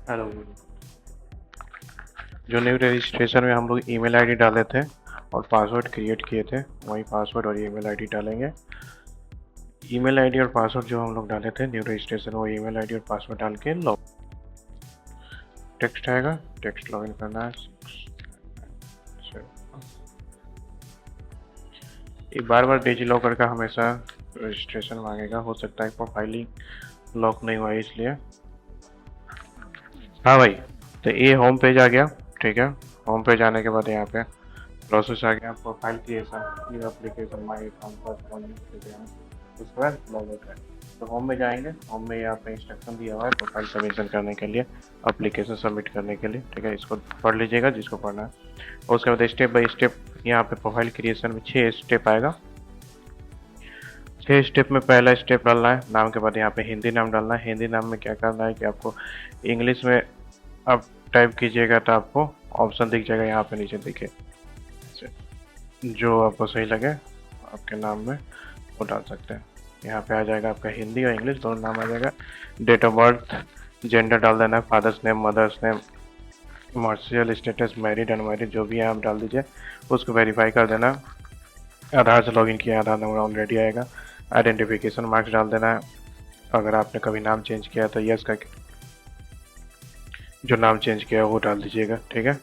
Hello. जो new registration में हम लोग ईमेल आईडी डाले थे और पासवर्ड क्रिएट किए थे, वही पासवर्ड और ईमेल आईडी डालेंगे। ईमेल आईडी और पासवर्ड जो हम लोग डाले थे न्यू रजिस्ट्रेशन, वो ईमेल आईडी और पासवर्ड डाल के लॉग टेक्स्ट आएगा, टेक्स्ट लॉगिन करना है। ये बार बार डिजी लॉकर का हमेशा रजिस्ट्रेशन मांगेगा, हो सकता है प्रोफाइलिंग लॉक नहीं हुआ है इसलिए। हाँ भाई, तो ये होम पेज आ गया। ठीक है, होम पेज आने के बाद यहाँ पे प्रोसेस आ गया, profile creation, new application, my account पर उसके बाद लॉग आउट है। तो होम में जाएंगे, होम में यहाँ पे इंस्ट्रक्शन दिया हुआ है प्रोफाइल सबमिशन करने के लिए, एप्लीकेशन सबमिट करने के लिए। ठीक है, इसको पढ़ लीजिएगा जिसको पढ़ना है। और उसके बाद स्टेप बाय स्टेप यहाँ पे प्रोफाइल क्रिएशन में 6 स्टेप आएगा। 6 स्टेप में पहला स्टेप डालना है, नाम के बाद यहाँ पे हिंदी नाम डालना है। हिंदी नाम में क्या करना है कि आपको इंग्लिश में आप टाइप कीजिएगा तो आपको ऑप्शन दिख जाएगा, यहाँ पे नीचे दिखे, जो आपको सही लगे आपके नाम में वो डाल सकते हैं। यहाँ पे आ जाएगा आपका हिंदी और इंग्लिश दोनों नाम आ जाएगा। डेट ऑफ बर्थ, जेंडर डाल देना है, father's name, mother's name, marital status, married unmarried, जो भी है आप डाल दीजिए। उसको वेरीफाई कर देना। आधार से लॉगिन किया, आधार नंबर ऑलरेडी आएगा। आइडेंटिफिकेशन मार्क्स डाल देना है। अगर आपने कभी नाम चेंज किया तो यस का जो नाम चेंज किया है वो डाल दीजिएगा। ठीक है,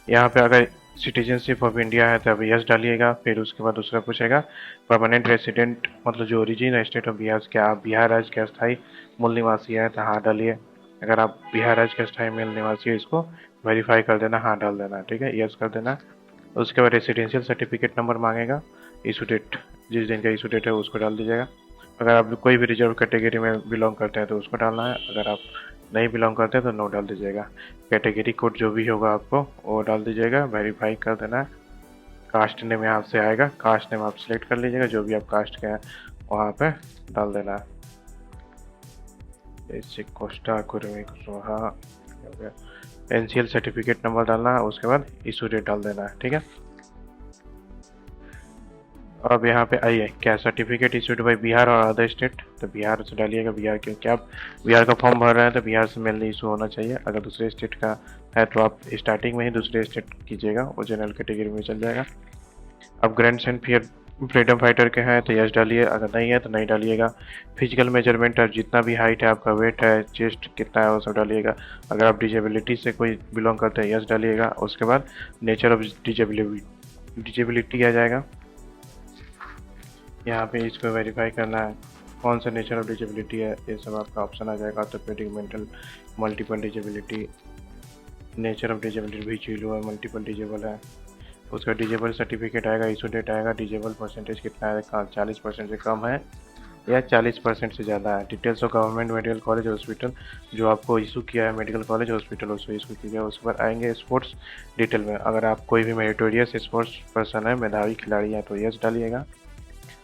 यहाँ पे अगर सिटीजनशिप ऑफ इंडिया है तो अब यस डालिएगा। फिर उसके बाद दूसरा पूछेगा परमानेंट रेसिडेंट, मतलब जो ओरिजिन स्टेट ऑफ बिहार, क्या आप बिहार राज्य के अस्थायी मूल निवासी है तो हाँ डालिए। अगर आप बिहार राज्य के अस्थायी मूल निवासी है, इसको वेरीफाई कर देना, हाँ डाल देना। ठीक है, यस कर देना। उसके बाद रेसिडेंशियल सर्टिफिकेट नंबर मांगेगा, इशू डेट, जिस दिन का इशू डेट है उसको डाल दीजिएगा। अगर आप कोई भी रिजर्व कैटेगरी में बिलोंग करते हैं तो उसको डालना है। अगर आप नहीं बिलोंग करते तो नो डाल दीजिएगा। कैटेगरी कोड जो भी होगा आपको वो डाल दीजिएगा, वेरीफाई कर देना है। कास्ट नेम यहाँ से आएगा, कास्ट नेम आप सिलेक्ट कर लीजिएगा, जो भी आप कास्ट के हैं वहाँ पे डाल देना है। जैसे Costa Kurmi Kushwaha, NCL certificate number डालना है। उसके बाद इशू डेट डाल देना है। ठीक है, अब यहाँ पे आइए, क्या सर्टिफिकेट इशूड बाई बिहार और अदर स्टेट, तो बिहार से डालिएगा। बिहार क्योंकि आप बिहार का फॉर्म भर रहे हैं तो बिहार से मेनली इशू होना चाहिए। अगर दूसरे स्टेट का है तो आप स्टार्टिंग में ही दूसरे स्टेट कीजिएगा, वो जनरल कैटेगरी में चल जाएगा। अब ग्रैंड सेंट फियर फ्रीडम फाइटर के हैं तो यस डालिए, अगर नहीं है तो नहीं डालिएगा। फिजिकल मेजरमेंट और जितना भी हाइट है आपका, वेट है, चेस्ट कितना है वो सब डालिएगा। अगर आप डिजेबिलिटी से कोई बिलोंग करते हैं यस डालिएगा। उसके बाद नेचर ऑफ डिजेबिलिटी आ जाएगा, यहाँ पे इसको वेरीफाई करना है कौन सा नेचर ऑफ डिजेबिलिटी है, ये सब आपका ऑप्शन आ जाएगा। Orthopaedic, mental, multiple disability, nature of disability भी चीलू है, मल्टीपल डिजेबल है। उसका डिजेबल सर्टिफिकेट आएगा, इशू डेट आएगा, डिजेबल परसेंटेज कितना है, 40% से कम है या 40% से ज़्यादा है। Details of government medical college hospital, जो आपको इशू किया है मेडिकल कॉलेज हॉस्पिटल उसको इशू किया है। उसके बाद आएंगे स्पोर्ट्स डिटेल में, अगर आप कोई भी मेरिटोरियस स्पोर्ट्स पर्सन है, मेधावी खिलाड़ी है तो यस डालिएगा।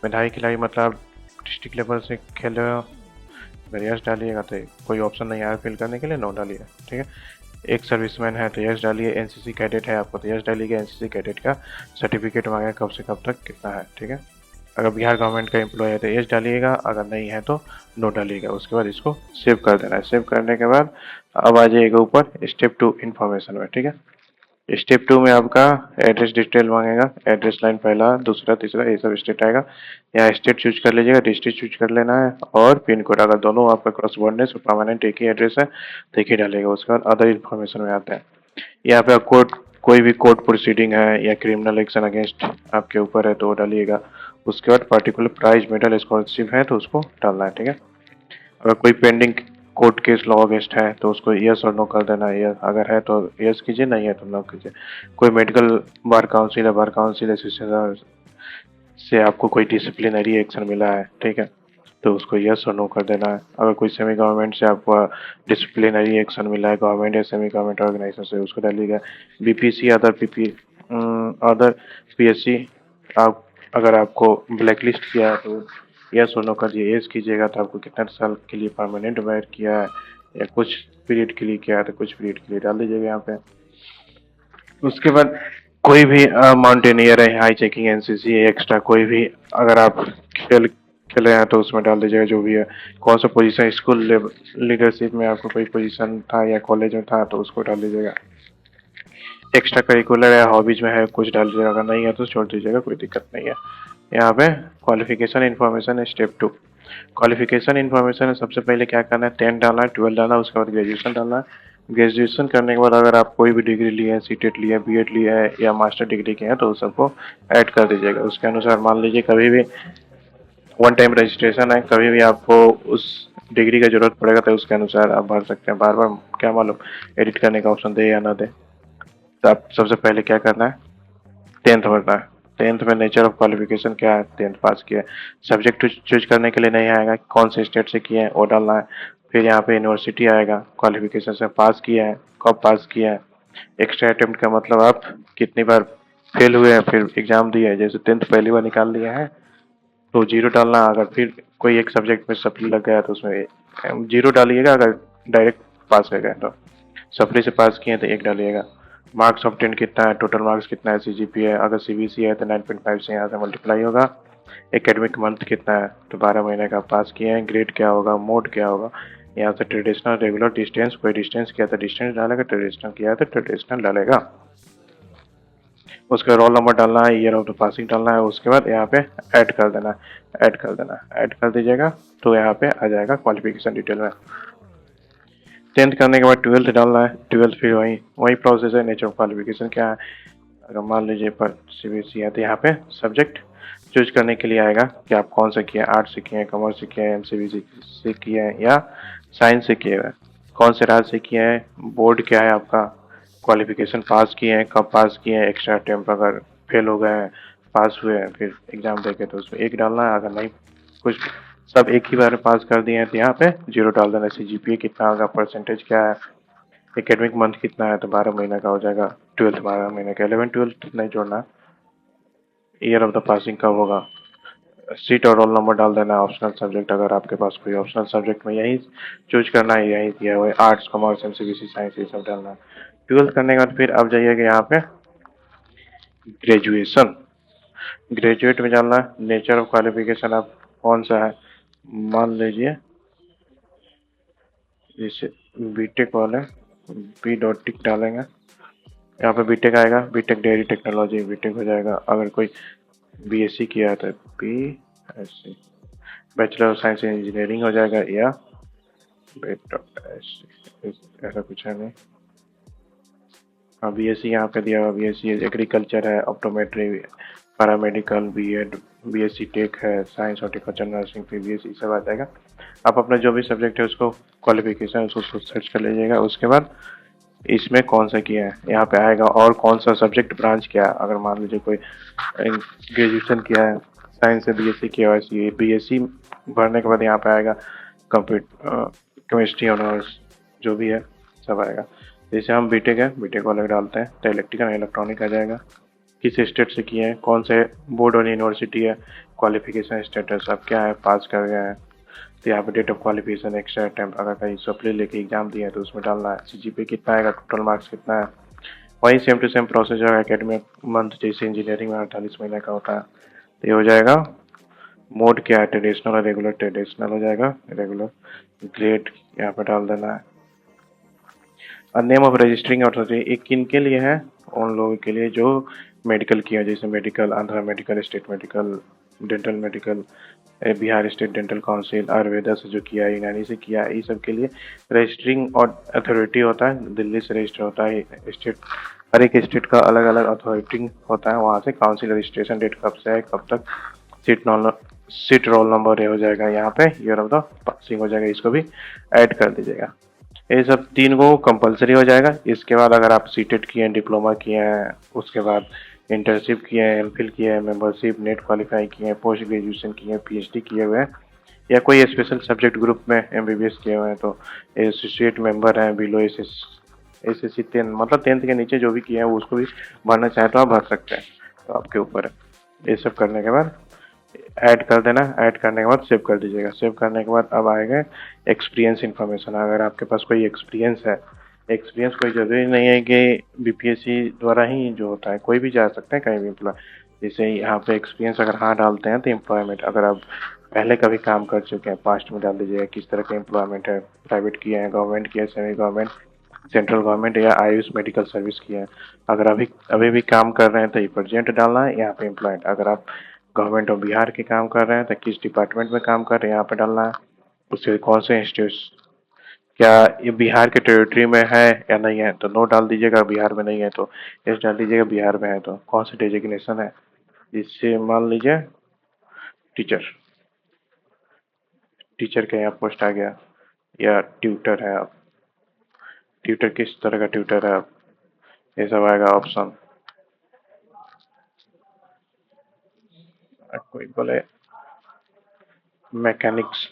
मेधावी खिलाड़ी मतलब डिस्ट्रिक्ट लेवल से खेल रहे हो अगर यस डालिएगा, तो कोई ऑप्शन नहीं आया फिल करने के लिए, नो डालिएगा। ठीक है, एक सर्विसमैन है तो यस डालिए। एनसीसी कैडेट है आपको तो यस डालिएगा। एनसीसी कैडेट का सर्टिफिकेट मांगे कब से कब तक कितना है। ठीक है, अगर बिहार गवर्नमेंट का एम्प्लॉय है तो यस डालिएगा, अगर नहीं है तो नो डालिएगा। उसके बाद इसको सेव कर देना है। सेव करने के बाद अब आ जाइएगा ऊपर स्टेप 2 इन्फॉर्मेशन में। ठीक है, स्टेप 2 में आपका एड्रेस डिटेल मांगेगा, एड्रेस लाइन पहला, दूसरा, तीसरा, ये सब स्टेट आएगा। यहाँ स्टेट चूज कर लीजिएगा, डिस्ट्रिक्ट चूज कर लेना है और पिन कोड, अगर दोनों आपका क्रॉसवर्डनेस और परमानेंट एक ही एड्रेस है तो एक ही डालेगा। उसके बाद अदर इन्फॉर्मेशन में आते हैं, यहाँ पे कोर्ट, कोई भी कोर्ट प्रोसीडिंग है या क्रिमिनल एक्शन अगेंस्ट आपके ऊपर है तो वो डालिएगा। उसके बाद पर्टिकुलर प्राइज, मेडल, स्कॉलरशिप है तो उसको डालना है। ठीक है, अगर कोई pending court case law against है तो उसको यस और नो कर देना है। यस अगर है तो यस कीजिए, नहीं है तो नो कीजिए। कोई मेडिकल बार काउंसिल है, बार काउंसिल एसोसिएशन से आपको कोई डिसिप्लिनरी एक्शन मिला है, ठीक है, तो उसको यस और नो कर देना है। अगर कोई सेमी गवर्नमेंट से आपको डिसिप्लिनरी एक्शन मिला है, गवर्नमेंट या सेमी गवर्नमेंट ऑर्गेनाइजेशन से, उसको डालिएगा। BPC, other PP, other PSC, आप अगर आपको ब्लैक लिस्ट किया है तो यस और नो कर दिए। यस कीजिएगा तो आपको कितना साल के लिए परमानेंट बैर किया है या कुछ पीरियड के लिए किया है तो कुछ पीरियड के लिए डाल दीजिएगा यहाँ पे। उसके बाद कोई भी माउंटेनियर है, हाई चेकिंग, एनसीसी, एक्स्ट्रा कोई भी, अगर आप खेल चले हैं तो उसमें डाल दीजिएगा जो भी है, कौन सा पोजीशन स्कूल लीडरशिप में आपको कोई पोजीशन था या कॉलेज में था तो उसको डाल दीजिएगा। एक्स्ट्रा करिकुलर या हॉबीज में है कुछ डाल दीजिएगा, अगर नहीं है तो छोड़ दीजिएगा, कोई दिक्कत नहीं है। यहाँ पे क्वालिफिकेशन इन्फॉर्मेशन है स्टेप 2। क्वालिफिकेशन इन्फॉर्मेशन है, सबसे पहले क्या करना है, 10 डालना है, 12 डालना है, उसके बाद ग्रेजुएशन डालना है। ग्रेजुएशन करने के बाद अगर आप कोई भी डिग्री लिए हैं, सीटेट लिया है, बीएड लिया है या मास्टर डिग्री किए हैं तो उस सबको ऐड कर दीजिएगा। उसके अनुसार मान लीजिए कभी भी वन टाइम रजिस्ट्रेशन है, कभी भी आपको उस डिग्री का जरूरत पड़ेगा तो उसके अनुसार आप भर सकते हैं। बार बार क्या मालूम एडिट करने का ऑप्शन दे या ना दे। तो आप सबसे पहले क्या करना है, 10th भरना है। 10th में नेचर ऑफ क्वालिफिकेशन क्या है, 10th पास किया है। सब्जेक्ट चूज करने के लिए नहीं आएगा, कौन से स्टेट से किए हैं वो डालना है। फिर यहाँ पे यूनिवर्सिटी आएगा, क्वालिफिकेशन से पास किया है, कब पास किया है। एक्स्ट्रा अटेम्प्ट का मतलब आप कितनी बार फेल हुए हैं फिर एग्जाम दिए हैं, जैसे 10th पहली बार निकाल लिया है तो 0 डालना। अगर फिर कोई एक सब्जेक्ट में सप्ली लग गया तो उसमें 0 डालिएगा, अगर डायरेक्ट पास हो गया तो। सप्ली से पास किए तो 1 डालिएगा। मार्क्स ऑब्टेन कितना है, टोटल मार्क्स कितना है, सीजीपीए अगर सीबीसी है तो 9.5 से यहाँ से मल्टीप्लाई होगा। एकेडमिक मंथ कितना है तो 12 महीने का पास किए हैं। ग्रेड क्या होगा, मोड क्या होगा, यहाँ से ट्रेडिशनल, रेगुलर, डिस्टेंस, कोई डिस्टेंस किया तो डिस्टेंस डालेगा, ट्रेडिशनल किया तो ट्रेडिशनल डालेगा। उसका रोल नंबर डालना है, ईयर ऑफ द पासिंग डालना है, उसके बाद यहाँ पे ऐड कर देना है, ऐड कर देना है, ऐड कर दीजिएगा तो यहाँ पे आ जाएगा क्वालिफिकेशन डिटेल में। 10th करने के बाद 12th डालना है, 12th फिर वही वही प्रोसेस है। नेचर ऑफ क्वालिफिकेशन क्या है, अगर मान लीजिए पर सीबीएसई है तो यहाँ पे सब्जेक्ट चूज करने के लिए आएगा कि आप कौन सा किए हैं, आर्ट्स से किए हैं, कॉमर्स से किए हैं, एमसीबीसी से किए हैं या साइंस से किए हैं, कौन से राज्य से किए हैं, बोर्ड क्या है आपका, क्वालिफिकेशन पास किए हैं, कब पास किए हैं, एक्स्ट्रा अटेम्प्ट अगर फेल हो गए हैं, पास हुए हैं फिर एग्जाम देके तो उसमें 1 डालना है। अगर नहीं कुछ सब एक ही बार में पास कर दिए हैं तो यहाँ पे 0 डाल देना। सीजीपीए कितना होगा, परसेंटेज क्या है, एकेडमिक मंथ कितना है तो 12 महीने का हो जाएगा। 12th 12 महीने का, 11 12 नहीं जोड़ना। ईयर ऑफ द पासिंग कब होगा, सीट और रोल नंबर डाल देना। ऑप्शनल सब्जेक्ट अगर आपके पास कोई ऑप्शनल सब्जेक्ट में यही चूज करना है, यही दिया हुआ है, आर्ट्स, कॉमर्स, एमसीबीसी, साइंस, ये सब डालना है। 12th करने के बाद फिर अब जाइएगा यहाँ पे ग्रेजुएशन। ग्रेजुएट में डालना है, नेचर ऑफ क्वालिफिकेशन आप कौन सा है, मान लीजिए जैसे बीटेक वाले बी डॉट टिक डालेंगे, यहाँ पे बीटेक आएगा, बीटेक डेयरी टेक्नोलॉजी बीटेक हो जाएगा। अगर कोई बीएससी किया है तो BSc, bachelor of science in engineering हो जाएगा या ऐसा कुछ है नहीं। हाँ बीएससी यहाँ पे दिया हुआ, बीएससी एग्रीकल्चर है, optometry, paramedical, BEd, BSc tech है, साइंस, हॉर्टिकल्चर, नर्सिंग, फिर बीएससी सब आ जाएगा। आप अपना जो भी सब्जेक्ट है उसको क्वालिफिकेशन उसको सर्च कर लीजिएगा। उसके बाद इसमें कौन सा किया है यहाँ पे आएगा, और कौन सा सब्जेक्ट ब्रांच किया है। अगर मान लीजिए कोई ग्रेजुएशन किया है, साइंस से बीएससी किया है, वैसे बीएससी भरने के बाद यहाँ पे आएगा कंप्यूटर, केमिस्ट्री ऑनर्स, जो भी है सब आएगा। जैसे हम बीटेक है, बीटेक वाले डालते हैं तो इलेक्ट्रिकल इलेक्ट्रॉनिक आ जाएगा। किस स्टेट से किए हैं, कौन से बोर्ड और यूनिवर्सिटी है, क्वालिफिकेशन स्टेटस अब क्या है, पास कर गए हैं तो यहाँ पे date of qualification, extra attempt अगर कहीं सप्ली लेके एग्जाम दिए तो उसमें डालना है। सीजीपीए कितना आएगा, टोटल मार्क्स कितना है, वही सेम टू सेम प्रोसेस है एकेडमिक मंथ जैसे इंजीनियरिंग में 48 महीने का होता है तो ये हो जाएगा। मोड क्या है, ट्रेडिशनल और रेगुलर, ट्रेडिशनल हो जाएगा रेगुलर। ग्रेड यहाँ पे डाल देना है। नेम ऑफ रजिस्टरिंग अथॉरिटी एक किन के लिए है, उन लोगों के लिए जो मेडिकल किया, जैसे medical, Andhra medical, state medical, dental medical, Bihar state dental council, Ayurveda से जो किया है, यूनानी से किया है, ये सब के लिए रजिस्टरिंग और अथॉरिटी होता है। दिल्ली से रजिस्टर होता है स्टेट, हर एक स्टेट का अलग अलग अथॉरिटी होता है, वहाँ से काउंसिल रजिस्ट्रेशन डेट कब से है कब तक, सीट रोल नंबर ये हो जाएगा, यहाँ पे ईयर ऑफ द पासिंग हो जाएगा, इसको भी ऐड कर दीजिएगा। ये सब 3 को कंपलसरी हो जाएगा। इसके बाद अगर आप सीटेट किए हैं, डिप्लोमा किए हैं, उसके बाद इंटर्नशिप किए हैं, एमफिल किए हैं, मेंबरशिप, नेट क्वालिफाई किए हैं, पोस्ट ग्रेजुएशन किए हैं, पीएचडी किए हुए हैं या कोई स्पेशल सब्जेक्ट ग्रुप में एमबीबीएस किए हुए हैं तो एसोसिएट मेंबर हैं, बिलो एसएससी 10 मतलब 10th के नीचे जो भी किए हैं वो उसको भी भरना चाहे तो आप भर सकते हैं, तो आपके ऊपर है। ये सब करने के बाद ऐड कर देना, ऐड करने के बाद सेव कर दीजिएगा। सेव करने के बाद अब आएगा एक्सपीरियंस इन्फॉर्मेशन। अगर आपके पास कोई एक्सपीरियंस है, एक्सपीरियंस कोई ज़रूरी नहीं है कि बीपीएससी द्वारा ही जो होता है, कोई भी जा सकते हैं कहीं भी एम्प्लॉय। जैसे यहाँ पे एक्सपीरियंस अगर हाँ डालते हैं तो एम्प्लॉयमेंट, अगर आप पहले कभी काम कर चुके हैं पास्ट में डाल दीजिएगा, किस तरह का एम्प्लॉयमेंट है, प्राइवेट किए हैं, गवर्नमेंट किया है, सेमी गवर्नमेंट, सेंट्रल गवर्नमेंट या आयुष मेडिकल सर्विस किया है। अगर अभी अभी भी काम कर रहे हैं तो ये प्रेजेंट डालना है, यहाँ पे एम्प्लॉयड। अगर आप गवर्नमेंट ऑफ बिहार के काम कर रहे हैं तो किस डिपार्टमेंट में काम कर रहे हैं यहाँ पे डालना है, उससे कौन से इंस्टीट्यूट, क्या ये बिहार के टेरिटरी में है या नहीं है, तो नो डाल दीजिएगा। बिहार में नहीं है तो यस डाल दीजिएगा। बिहार में है तो कौन सी डेजिग्नेशन है, जिससे मान लीजिए टीचर, टीचर का यहाँ पोस्ट आ गया, या ट्यूटर है आप, ट्यूटर किस तरह का ट्यूटर है आप, ये सब आएगा ऑप्शन। कोई बोले मैकेनिक्स,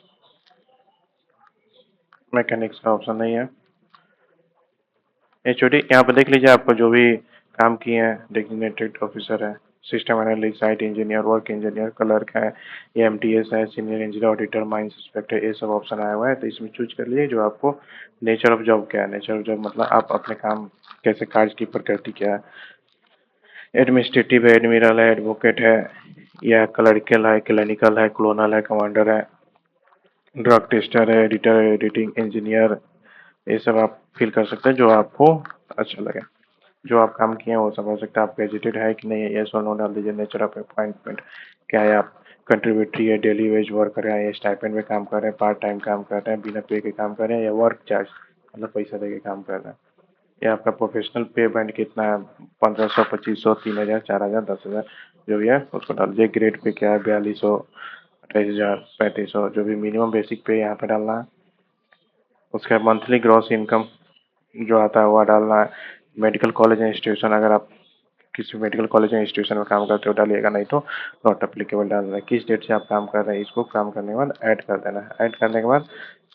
मैकेनिक्स का ऑप्शन नहीं है। ये छोटी यहाँ पर देख लीजिए, आपको जो भी काम किए हैं, डेजिग्नेटेड ऑफिसर है, system analyst, site engineer, work engineer, clerk है, एमटीएस है, senior engineer, auditor, mines inspector, ये सब ऑप्शन आया हुआ है। तो इसमें चूज कर लीजिए जो आपको, नेचर ऑफ जॉब क्या है, नेचर ऑफ जॉब मतलब आप अपने काम कैसे, कार्य की प्रकृति क्या है, एडमिनिस्ट्रेटिव है, एडमिरल है, एडवोकेट है, या क्लरिकल है, क्लिनिकल है, क्लोनल है, कमांडर है, ड्रग टेस्टर है, एडिटर, एडिटिंग इंजीनियर, ये सब आप फिल कर सकते हैं जो आपको अच्छा लगे। जो आप काम किए हैं वो सब हो सकता है। आप एजुकेटेड है कि नहीं है, यस और नो डाल दीजिए। नेचर ऑफ अपॉइंटमेंट क्या है, आप कंट्रीब्यूटरी है, डेली वेज वर्क कर रहे हैं, या स्टाइपेंड में काम कर रहे हैं, पार्ट टाइम काम कर रहे हैं, बिना पे के काम कर रहे हैं, या वर्क चार्ज मतलब पैसा दे के काम कर रहे हैं। या आपका प्रोफेशनल पे बैंड कितना है, 1500, 2500, 3000, 4000, 10,000, जो भी है उसको डाल दीजिए। ग्रेड पे क्या है, 4200, 28,000, 3500, जो भी मिनिमम बेसिक पे यहाँ पे डालना है। उसके बाद मंथली ग्रॉस इनकम जो आता है वो डालना है। मेडिकल कॉलेज इंस्टीट्यूशन, अगर आप किसी मेडिकल कॉलेज या इंस्टीट्यूशन में काम करते हो डालिएगा, नहीं तो नॉट अप्लीकेबल डालना है। किस डेट से आप काम कर रहे हैं इसको काम करने के बाद ऐड कर देना है। ऐड करने के बाद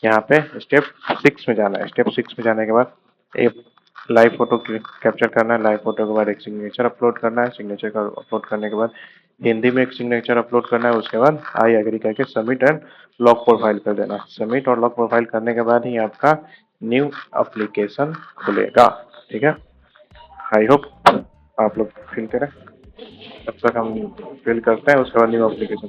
यहाँ पे स्टेप 6 में जाना है। स्टेप 6 में जाने के बाद एक लाइव फोटो कैप्चर करना है। लाइव फोटो के बाद एक सिग्नेचर अपलोड करना है। सिग्नेचर का अपलोड करने के बाद हिंदी में एक सिग्नेचर अपलोड करना है। उसके बाद आई एग्री करके सबमिट एंड लॉक प्रोफाइल कर देना। सबमिट और लॉक प्रोफाइल करने के बाद ही आपका न्यू एप्लीकेशन खुलेगा। ठीक है, आई होप आप लोग फिल करें। तब तक हम फिल करते हैं, उसके बाद न्यू एप्लीकेशन